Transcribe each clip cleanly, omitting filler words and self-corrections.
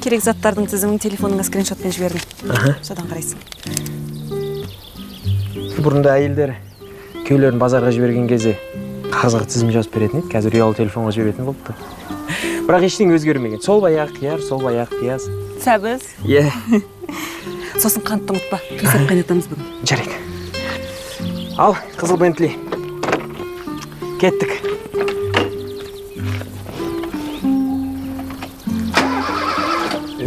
керек заттардың тізімін телефоныңа скриншотпен жібердім. Содан қарайсың. Бұрында әйелдер күйеулерін базарға жіберген кезде қағазға тізім жазып беретін еді, қазір ұялы телефонға жіберетін болыпты. Бірақ ештеңе өзгермеген. Сол баяғы қияр, сол баяғы пияз. Сәбіз. Иә. Сосын қантты ұмытпа. Кесіп қайнатамыз бүгін. Жарайды. Ал, қызыл Бентли. Кеттік.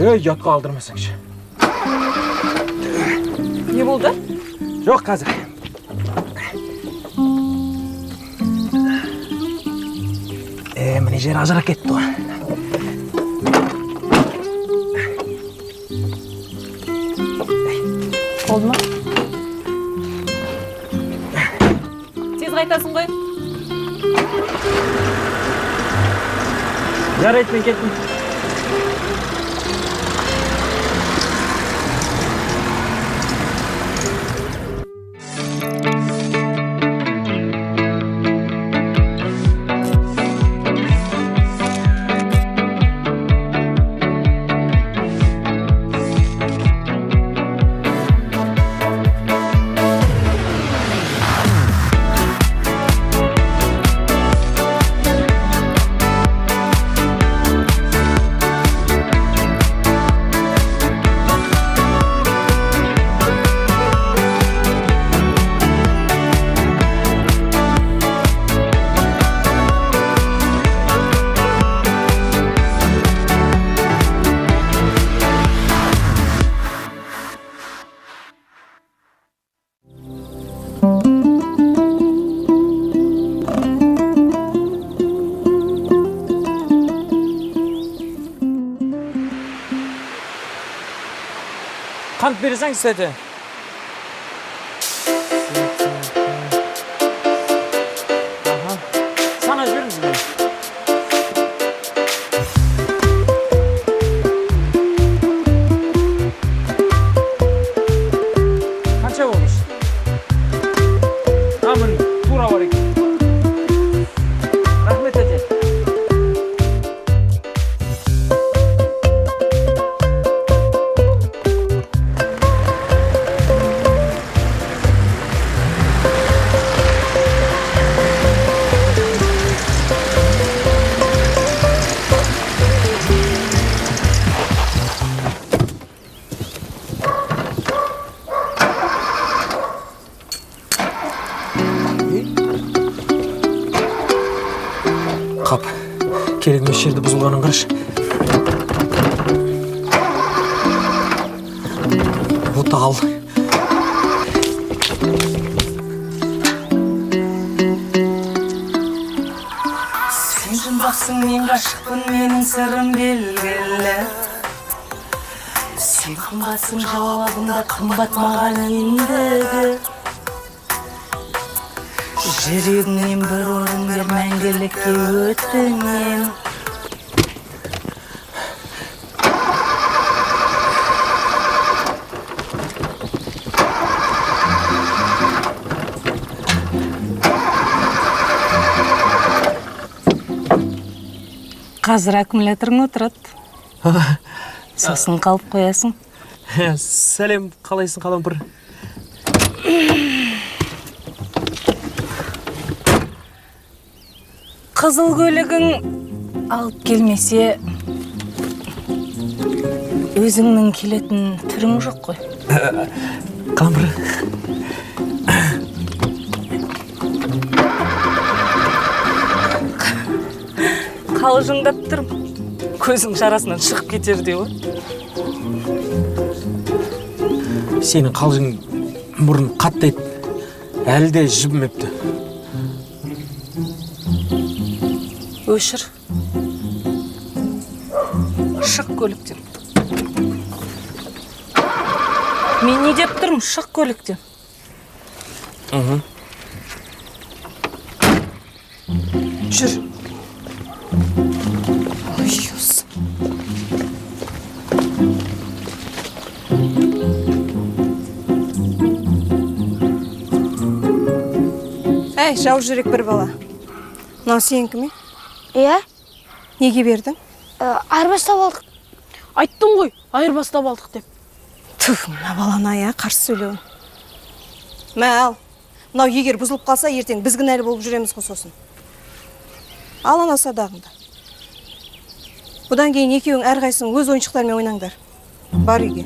Ұятқа алдырмасаңшы. Не болды? Жоқ, қазір. Міне жер ажырақ кетті ғой. Болды ма? Тез қайтасың ғой? Жарайды, мен кеттім. Қант бересің сәті? Сана жіберіңіз бе? Қанша болмыш? Міне тура бар екен. Рахмет әже. Қап, керегіміз жерді бұзылғанын қарашы. Бұты ал. Сен жұмбақсың, мен ғашықпын, менің сырым белгілі. Сен қымбатсың, жауабында қымбат маған ендігі. Жүрегімнен бір орын бер, мәңгілікке өтінем. Қазір аккумуляторың отырады. Сосын қалып қоясың. Сәлем, қалайсың қалампыр? Қызыл көлігің алып келмесе, өзіңнің келетін түрің жоқ қой. Қалампыр. Қалжыңдап тұрым. Көзің шарасынан шығып кетер де ғой. Сенің қалжың мұрын қатты ет. Әлі де жібімепті. Өшір. Шық көліктен. Мен не деп тұрмын? Шық көліктен. Жүр. Әй, жау жүрек бір бала. Мынау сенікі ме? Иә? Неге бердің? Айырбастап алдық. Айттым ғой, айырбастап алдық деп. Түф, мына баланы ая қарсы сөйлеуін. Мә ал, мынау егер бұзылып қалса, ертең біз кінәлі болып жүреміз ғой сосын. Ал ана садағыңды. Бұдан кейін екеуің әрқайсың өз ойыншықтармен ойнаңдар. Бар үйге.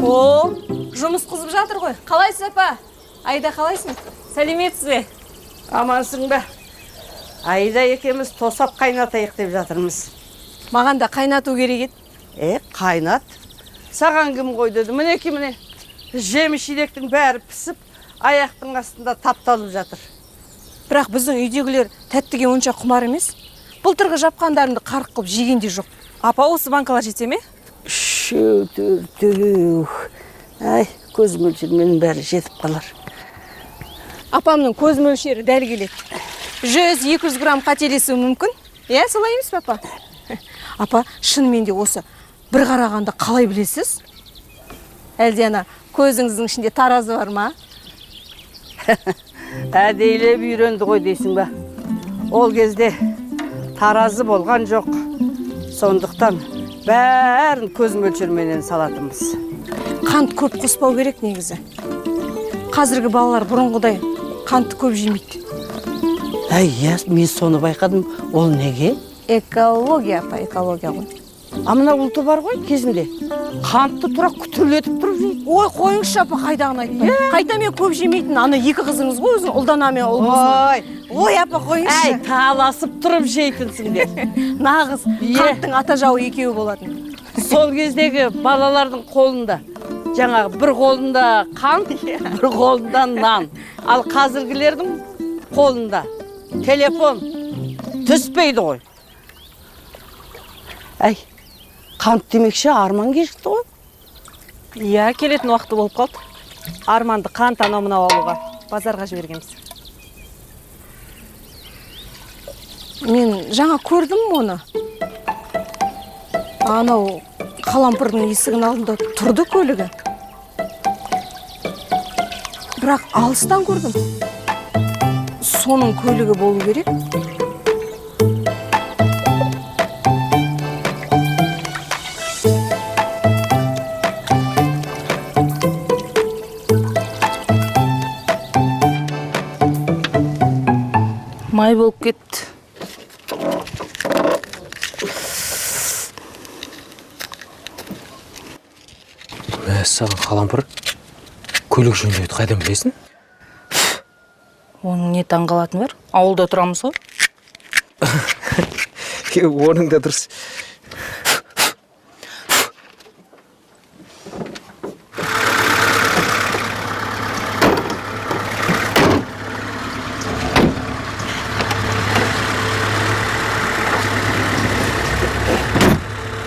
О, жұмыс қызып жатыр ғой. Қалайсыз, апа? Айда, қалайсың? Сәлеметсіз бе? Амансың ба? Айда екеміз тосап қайнатайық деп жатырмыз. Маған да қайнату керек еді. Қайнат? Саған кім қой деді. Мінеки міне. Жеміс-жидектің бәрі пісіп, аяқтың астында тапталып жатыр. Бірақ біздің үйдегілер тәттіге онша құмар емес. Былтырғы жапқандарымды қарық қылып жегенде жоқ. Апа, осы банкалар жете ме? Ай, көз мөлшермен бәрі жетіп қалар. Апамның көз мөлшері дәл келеді. 100-200 грамм қателесуі мүмкін. Солай емес, папа? Апа, шынымен де осы бір қарағанда қалай білесіз? Әлде ана көзіңіздің ішінде таразы бар ма? Әдейлеп үйренді ғой дейсің ба? Ол кезде таразы болған жоқ. Сондықтан бәрін көз мөлшерменен салатынбыз. Қант көп қоспау керек негізі. Қазіргі балалар бұрынғыдай қантты көп жемейді. Мен соны байқадым. Ол неге? Экология, апа, экология ғой. Мына ұлты бар ғой кезінде. Қантты тұра күтірлетіп тұрып жейді. Ой, қойыңызшы, апа, қайдағын айтпай. Қайта мен көп жемейтін, ана екі қызыңыз ғой, өзің ұлдана мен ұл болсын. Ой, апа, қойыңызшы. Таласып тұрып жейтінсіңдер. Нағыз қанттың ата жауы екеуі болатын. Сол кездегі балалардың қолында жаңағы бір қолында қант, бір қолында нан. Ал қазіргілердің қолында телефон түспейді ғой. Қант демекші арман кешікті ғой. Келетін уақыты болып қалды. Арманды қант анау мынау алуға базарға жібергенбіз. Мен жаңа көрдім оны. Анау Қалампырдың есігінің алдында тұрды көлігі. Бірақ алыстан көрдім. Соның көлігі болу керек. Май болып кетті. Саған Қалампыр, көлік жөндеуді қайдан білесің? Оның не таңғалатын бар? Ауылда тұрамыз ғой. Оның да дұрыс.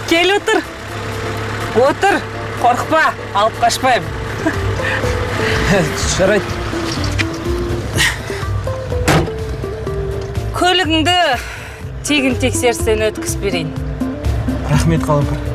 Кел отыр. Отыр. Қорқпа, алып қашпайым. Жарайды. Көлігіңді тегін тексерістен өткізіп берейін. Рахмет, Қалампыр.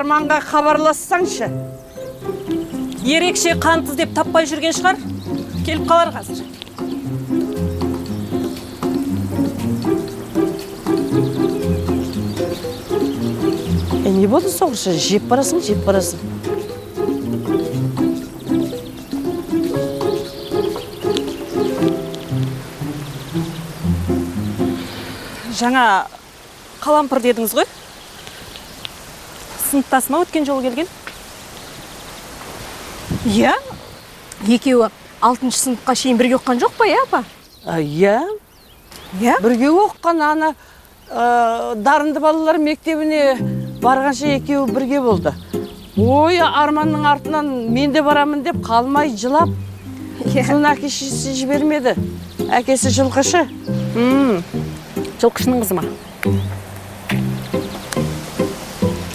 Арманға хабарлассаңшы. Ерекше қант іздеп таппай жүрген шығар. Келіп қалар қазір. Не болды соғыршы? Жеп барасың. Жаңа Қалампыр дедіңіз ғой? Сыныптасыма өткен жолы келген? Екеуі 6-шы сыныпқа шейін бірге оққан жоқ па, апа? Бірге оққан ана дарынды балалар мектебіне барғанша екеуі бірге болды. Ой, Арманның артынан мен де барамын деп қалмай жылап. Соны әкешесі жібермеді. Әкесі жылқышы. Жылқышының қызы ма?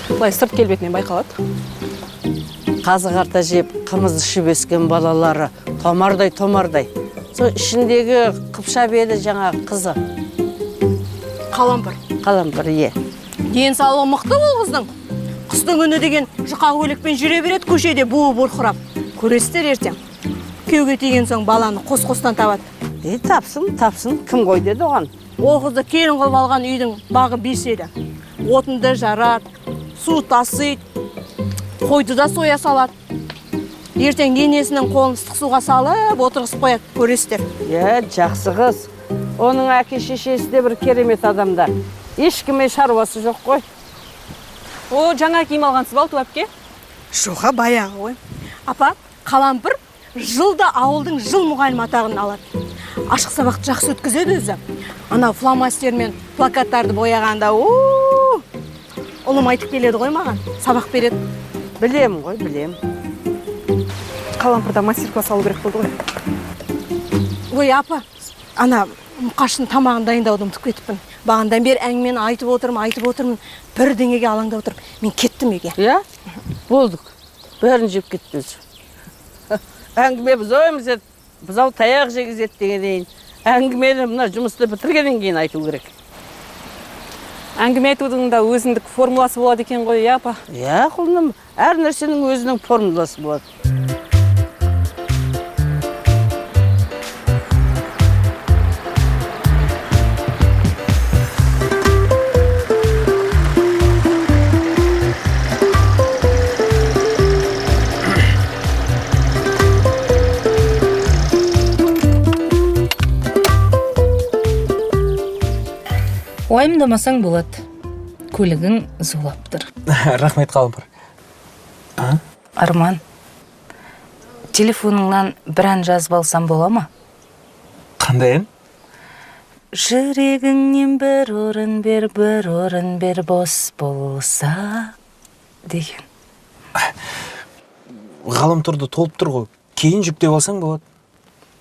Былай сырт келбетінен байқалады. Қазы қарта жеп, қымыз ішіп өскен балалары томардай. Сол ішіндегі қыпша беді жаңа қызы. Қалампыр, е. Денсаулығы мықты ол қыздың. Қыстың күні деген жұқа көйлекпен жүре береді көшеде буы бұрқырап. Көресіздер ертең. Күйеуге тиген соң баланы қос-қостан табады. Тапсын, кім қой деді оған? Ол қызды келін қылып алған үйдің бағы беседі. Отынды жарады, су тасиды, қойды да соя салады. Ертең енесінің қолын ыстық суға салып, отырғызып қояды, көресіздер. Жақсы қыз. Оның әке-шешесі де бір керемет адамдар. Ешкіме шаруасы жоқ қой. О, жаңа киім алғансыз ба, Алту әпке? Жоға баяғы ғой. Апа, Қалампыр жылда ауылдың жыл мұғалім атағын алады. Ашық сабақты жақсы өткізеді өзі. Ана фломастермен плакаттарды бояғанда, ұлым айтып келеді ғой маған, сабақ береді. Білем. Қалампырда мастер-класс алу керек болды ғой. Ой, апа, ана Мұқаштың тамағын дайындауды ұмытып кетіппін. Бағандан бері әңгімені айтып отырмын. Бірдеңеге алаңдап отырып, мен кеттім еге. Болдық. Бәрін жеп кеттіңіз. Әңгіме бұзауымыз еді, бұзау таяқ жегізеді дегеннен. Әңгімені мына жұмысты бітіргеннен кейін айту керек. Әңгіме айтудың да өзіндік формуласы болады екен ғой, апа? Құлыным, әр нәрсенің өзінің формуласы болады. Уайымдамасаң болады. Көлігің зулап тұр. Рахмет, Қалампыр. Арман, телефоныңнан бір ән жазып алсам бола ма? Қандай ән? Жүрегіңнен бір орын бер бос болса деген. Ғаламторда толып тұр ғой. Кейін жүктеп алсаң болады.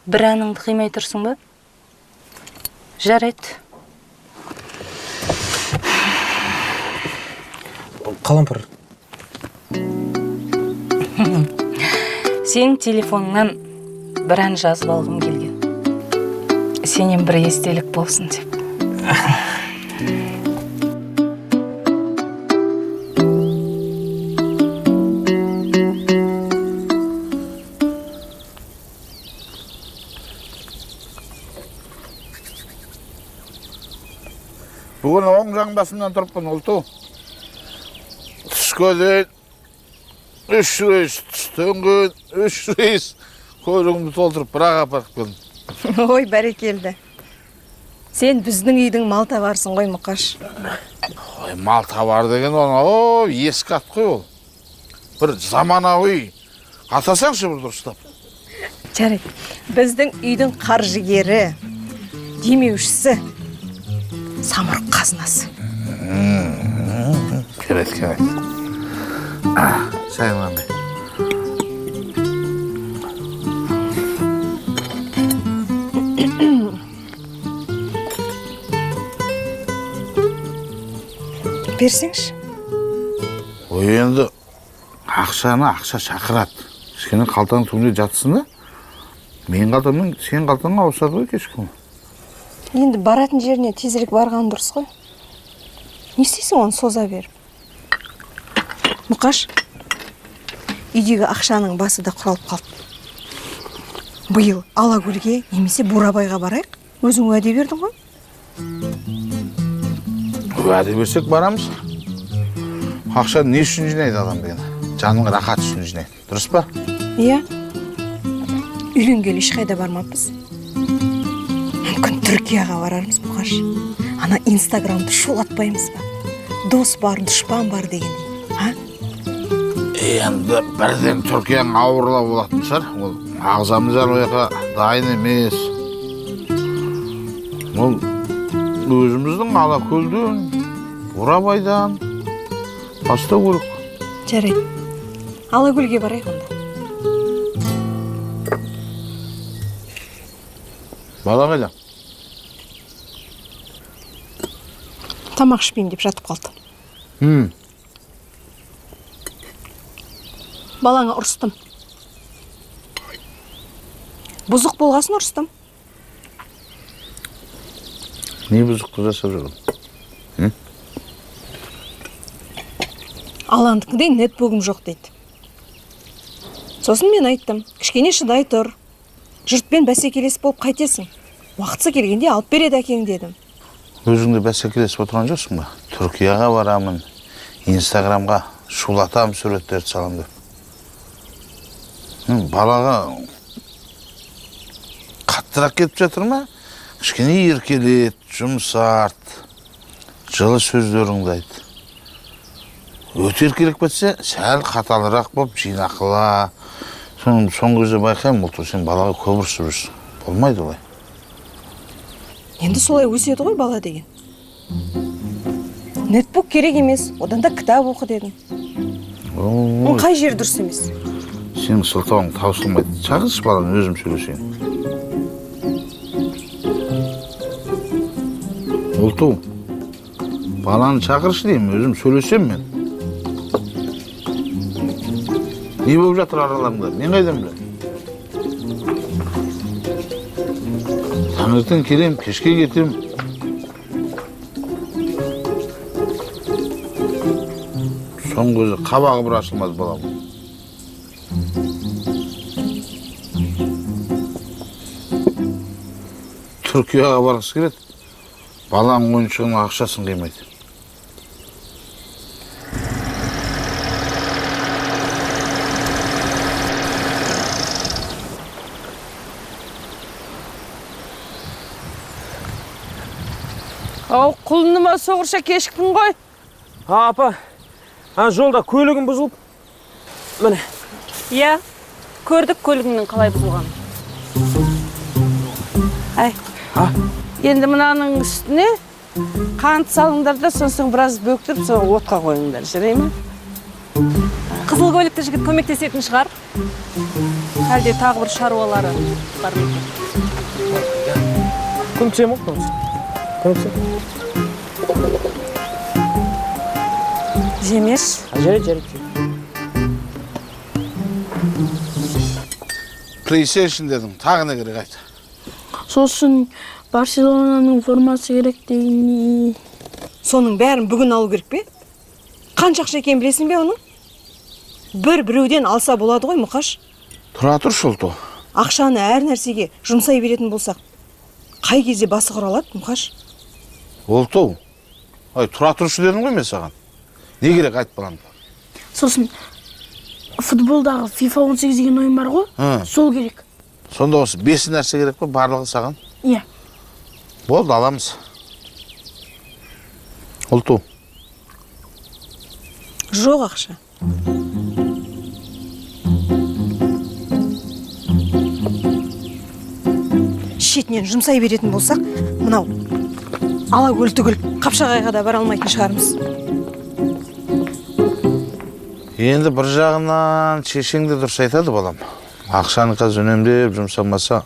Бір әніңді қимай тұрсың ба? Жарайды. Қалампыр. Сен телефоныңнан бір ән жазып алғым келген. Сенен бір естелік болсын деп. Бүгін оң жаңбасымнан тұрыппын, Ұлту. Түскөден 3 рейс, түстенген 3 рейс көлігімді толтырып бірақ апарып келдім. Ой, бәрекелді. Сен біздің үйдің мал табарсың ғой, Мұқаш. Ой, мал табар деген ол, ескі ат қой ол. Бір заманауи атасаңшы бір дұрыстап. Жарайды, біздің үйдің қаржыгері, демеушісі, самұрық қазынасы. Керек. Шайын қандай. Берсеңші. Ой, енді ақшаны ақша шақырады. Кішкене қалтаның түбінде жатсын да, мен қалтаммен сен қалтаңа ауысады ғой кешкі. Енді баратын жеріне тезірек барған дұрыс қой. Не істейсің оны соза беріп? Мұқаш, үйдегі ақшаның басы да құралып қалды. Биыл Алакөлге немесе Бурабайға барайық. Өзің уәде бердің ғой? Уәде берсек барамыз. Ақша не үшін жинайды адам деген? Жанның рахат үшін жинайды. Дұрыс па? Иә. Үйленгелі ешқайда бармаппыз. Мүмкін Түркияға барармыз, Мұқаш. Ана Инстаграмды шулатпаймыз ба? Дос бар, дұшпан бар деген. Енді бірден Түркияның ауырлау болатын шығар. Ол ағзамыз ояққа дайын емес. Ол өзіміздің Алакөлден, Бурабайдан бастау керек. Жарайды. Алакөлге барайық онда. Бала қайда? Тамақ ішпеймін деп жатып қалды. Балаңа ұрыстым. Бұзық болғасын ұрыстым. Не бұзықты жасап жүрген? Аландікіндей нетбогым жоқ дейді. Сосын мен айттым, кішкене шыдай тұр. Жұртпен бәсекелес болып қайтесің. Уақытысы келгенде алып береді әкең дедім. Өзіңді бәсекелесіп отырған жоқсың ба? Түркияға барамын, Инстаграмға шулатам суреттерді салам деп. Балаға қаттырақ кетіп жатыр ма? Кішкене еркелет, жұмсарт, жылы сөздеріңді айт. Өте еркелік бітсе, сәл қаталырақ болып жинақыла. Соңғы кезде байқаймын, ұлты сен балаға көп ұрсып жүрсің. Болмайды олай. Енді солай өседі ғой бала деген. Нетбук керек емес, одан да кітап оқы дедім. Қай жер дұрыс емес? Сенің сылтауың таусылмайды. Шақыршы баланы, өзім сөйлесейін. Ұлту, баланы шақыршы деймін, өзім сөйлесем мен. Не болып жатыр араларыңда? Мен қайдан білем? Таңертең келем, кешке кетем. Соңғы көзі қабағы бір ашылмады балам. Түркияға барғысы келеді. Баланың ойыншығының ақшасын қимайды. Ау, құлыныма соғырша кешікпін ғой. Апа, жолда көлігім бұзылып. Міне. Иә, көрдік көлігіңнің қалай бұзылғанын. Енді мынаның үстіне қант салыңдар да, сосын біраз бөктіріп, соң отқа қойыңдар, жарай ма? Қызыл көлікті жігіт көмектесетін шығар. Әлде тағы бір шаруалары бар ма екен? Көмсем ой, көмсем. Жемеш. Жарайды. PlayStation дедім, тағы не керек айт. Сосын Барселонаның формасы керек дейін. Соның бәрін бүгін алу керек пе? Қанша ақша екенін білесің бе оның? Біреуден алса болады ғой, Мұқаш. Тұра тұршы Ұлту. Ақшаны әр нәрсеге жұмсай беретін болсақ, қай кезде басы құралады, Мұқаш? Ұлту, тұра тұршы дедім ғой мен саған. Не керек айт балам? Сосын футболдағы FIFA 18 деген ойын бар ғой, сол керек. Сонда осы 5 нәрсе керек пе, барлығы саған? Иә. Болды, аламыз. Ұлту. Жоқ ақша. Шетінен жұмсай беретін болсақ, мынау Алакөл түгіл Қапшағайға да бара алмайтын шығармыз. Енді бір жағынан шешеңді дұрыс айтады балам. Ақшаны қазір үнемдеп жұмсамаса,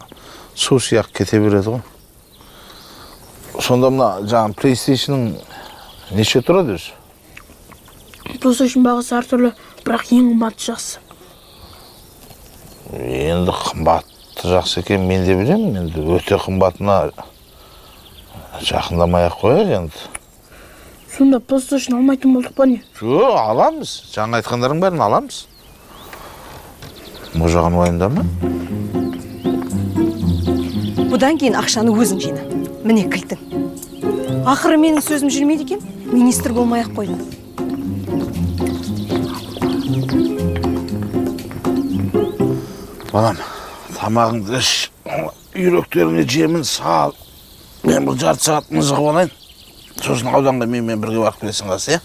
су сияқ кете береді ғой. Сонда мына жаңағы PlayStation-ның неше тұрады өзі? PlayStation бағасы әртүрлі, бірақ ең қымбаты жақсы. Енді қымбаты жақсы екен мен де білемін. Енді өте қымбатына жақындамай-ақ қояйық енді. Сонда PlayStation алмайтын болдық па не? Жоқ, аламыз. Жаңа айтқандарың бәрін аламыз. Бұл жағын уайымдама. Бұдан кейін ақшаны өзің жина. Міне кілтің. Ақыры менің сөзім жүрмейді екен, министр болмай-ақ қойды. Балам, тамағыңды іш, үйректеріңе жемін сал. Мен бұл жарты сағат мызығып алайын. Сосын ауданға менімен бірге барып келесің қасы, е?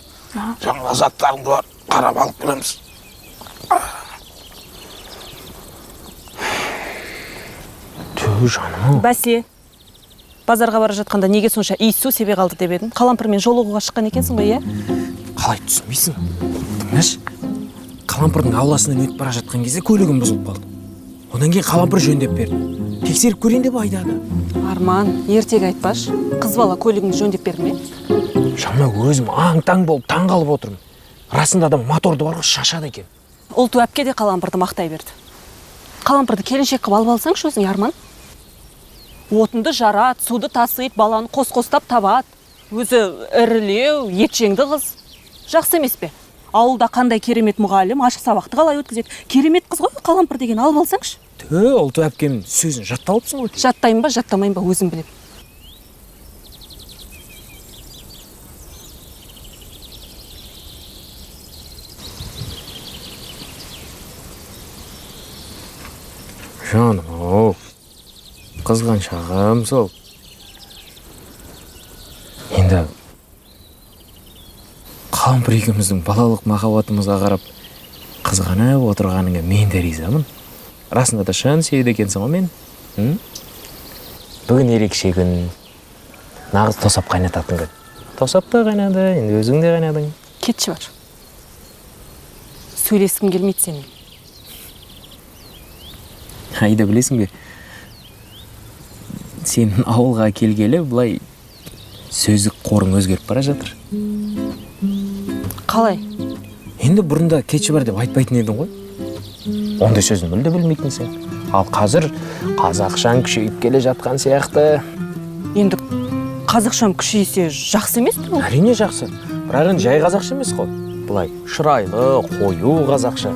Жаңа заттарыңды бар, қарап алып келеміз. Түү жаным. Бәсе, базарға бара жатқанда неге сонша иіссу себе қалды деп едім. Қалампырмен жолығуға шыққан екенсің ғой, иә? Қалай түсінбейсің? Тыңдашы. Қалампырдың ауласынан өтіп бара жатқан кезде көлігім бұзылып қалды. Одан кейін қалампыр жөндеп берді. Тексеріп көрейін деп айдады. Арман, ертегі айтпаш. Қыз бала көлігіңді жөндеп берді ме? Шама өзім аң-таң болып таң қалып отырмын. Расында да моторды бар ғой шашады екен. Ұлту әпке де қалампырды мақтай берді. Қалампырды келіншек қып алып алсаңшы өзің, Арман. Отынды жарат, суды тасыйт, баланы қос-қостап табат. Өзі ірілеу, етжеңді қыз. Жақсы емес пе? Ауылда қандай керемет мұғалім, ашық сабақты қалай өткізеді. Керемет қыз ғой, қалампыр деген алып алсаңшы. Ұлту әпкемнің сөзін жатталыпсың ғой. Жаттаймын ба, жаттамайын ба, өзім білем. Жаным, қызған шағым сол. Енді қалампыр екеуміздің балалық махаббатымызға қарап қызғанып отырғаныңа мен де ризамын. Расында да шын сүйеді екенсің ғой мен. Бүгін ерекше күн. Нағыз тосап қайнататын күн. Тосап та қайнады, енді өзің де қайнадың. Кетші бар. Сөйлескім келмейді сенің. Айда білесің бе? Сенің ауылға келгелі бұлай сөздік қорың өзгеріп бара жатыр. Қалай? Енді бұрында кетші бар деп айтпайтын едің ғой. Ондай сөзін мүлде білмейтін сен. Ал қазір қазақшаң күшейіп келе жатқан сияқты. Енді қазақшам күшейсе жақсы емес пе? Әрине жақсы. Бірақ енді жай қазақша емес қой. Бұлай шырайлы, қою қазақша.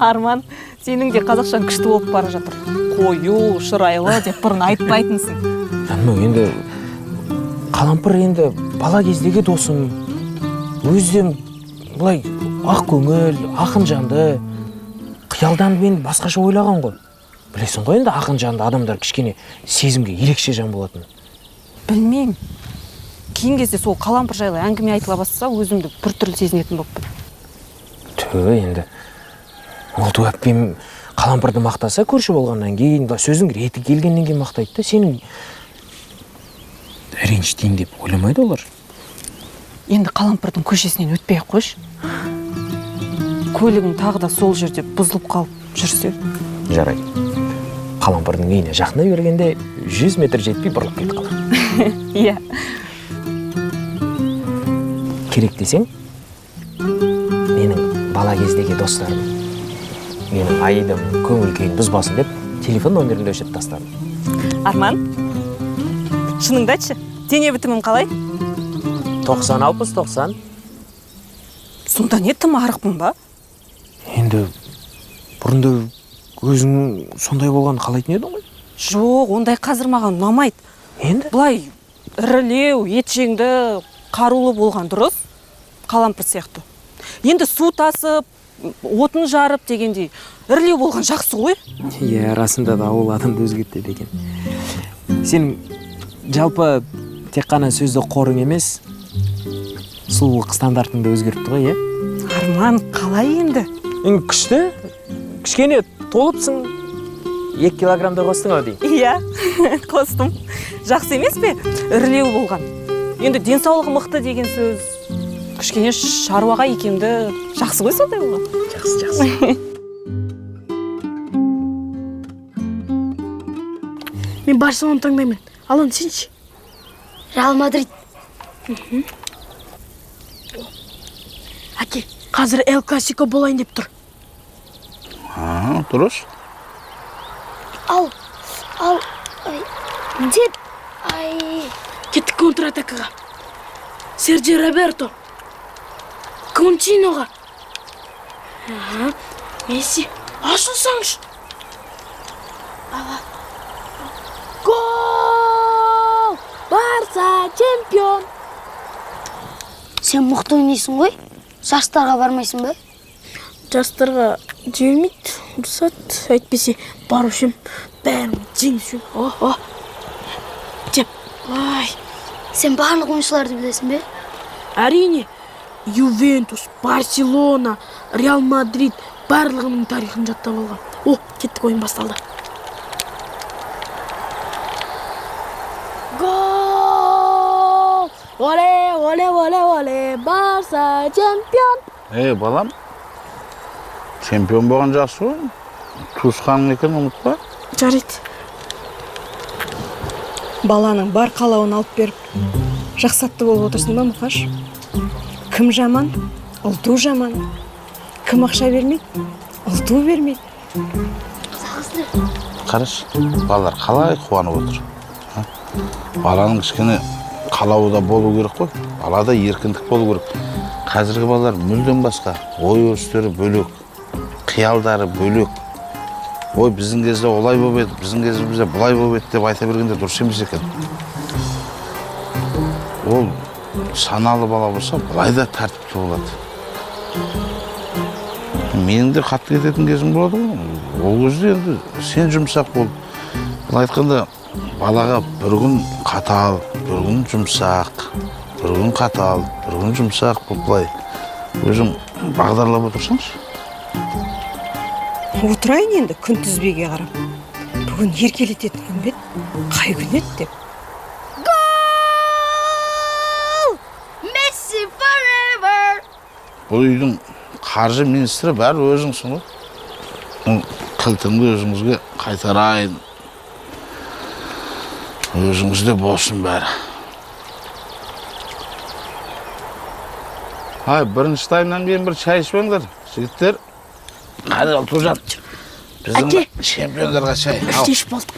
Арман, сенің де қазақшаң күшті болып бара жатыр. Қою, шырайлы деп бұрын айтпайтынсың. Енді қалампыр енді бала кездегі досым. Өзден бұлай ақ көңіл, ақын жанды, қиялдан мен басқаша ойлаған ғой. Білесің ғой енді ақын жанды адамдар кішкене сезімге ерекше жан болатын. Білмеймін. Кейін кезде сол қалампыр жайлы әңгіме айтыла бастаса, өзімді біртүрлі сезінетін болып тұр. Енді Ұлту әпкем қалампырды мақтаса көрші болғаннан кейін, сөздің реті келгеннен кейін мақтайды да, сенің ренжітейін деп ойламайды олар. Енді қалампырдың көшесінен өтпей қойшы. Көлігің тағы да сол жерде бұзылып қалып жүрсе. Жарайды. Қалампырдың үйіне жақындай бергенде 100 метр жетпей бұрылып кетіп қалар. Иә. Керек десең, менің бала кездегі достарым, менің айдым көңіл күйін бұзбасын деп телефон номерімді өшіріп тастадым. Арман, шыныңды айтшы, дене бітімім қалай? 90-60-90. Сонда не тым арықпын ба? Енді бұрында өзің сондай болған қалайтын едің ғой? Жоқ, ондай қазір маған ұнамайды. Енді? Бұлай ірілеу, етжеңді, қарулы болған дұрыс, қалампыр сияқты. Енді су тасып, отын жарып дегендей, ірілеу болған жақсы ғой? Иә, расында да ауыл адамды өзгертеді екен. Сен жалпы тек қана сөзді қорың емес, сұлулық стандартыңды өзгертті ғой, иә? Арман, қалай енді? Күшті, кішкене толыпсың, 2 килограммда қостың ау дейін. Иә, қостым. Жақсы емес пе? Ірілеу болған. Енді денсаулығы мықты деген сөз. Кішкене шаруаға екенді жақсы ғой сондай болған. Жақсы. Мен Барселона таңдаймын. Алан, сенші? Реал Мадрид. Әке, қазір Эл Классико болайын деп тұр. Дұрыс. Ал, деп, Кеттік контратакаға. Серджи Роберто. Континоға. Месси. Ашылсаңшы. Гол! Барса чемпион. сен мықты ойнайсың ғой? Жастарға бармайсың ба? Жастарға жібермейді, рұқсат. Әйтпесе барушым, бәрін жеңісім. Деп, Сен барлық ойыншыларды білесің бе? әрине, Ювентус, Барселона, Реал Мадрид барлығының тарихын жаттап алған. Кеттік, ойын басталды. Гол! Оле, оле, оле, оле, Барса чемпион. Балам, чемпион болған жақсы ғой. Туысқаның екен, ұмытпа. Жарайды. Баланың бар қалауын алып беріп, жақсатты болып отырсың ба, Мұқаш? Кім жаман? Ұлту жаман. Кім ақша бермейді? Ұлту бермейді. Қараш, балалар қалай қуанып отыр. Баланың кішкене қалауы да болу керек қой. Балада еркіндік болу керек. Қазіргі балалар мүлдем басқа. Ой өрістері бөлек, қиялдары бөлек. Ой, біздің кезде олай болып еді, біздің кезімізде бұлай болып еді деп айта бергенде дұрыс емес екен. Ол саналы бала болса, бұлай да тәртіпті болады. Менің де қатты кететін кезім болады ғой. Ол кезде енді сен жұмсақ бол. Бұл айтқанда балаға бір күн қатал, бір күн жұмсақ, бір күн қатал, бір күн жұмсақ бұл былай. Өзің бағдарлап отырсаңшы. Отырайын енді күн тізбеге қарап. Бүгін еркелететін күн бе еді? Қай күн еді деп. Гол! Месси forever! Бұл үйдің қаржы министрі бәрі өзіңсің ғой. Кілтіңді өзіңізге қайтарайын. Өзіңізде болсын бәрі. Бірінші таймнан кейін бір шай ішпеңдер, жігіттер. Қане Алтужан, біздің чемпиондарға шай. Кеш болдық.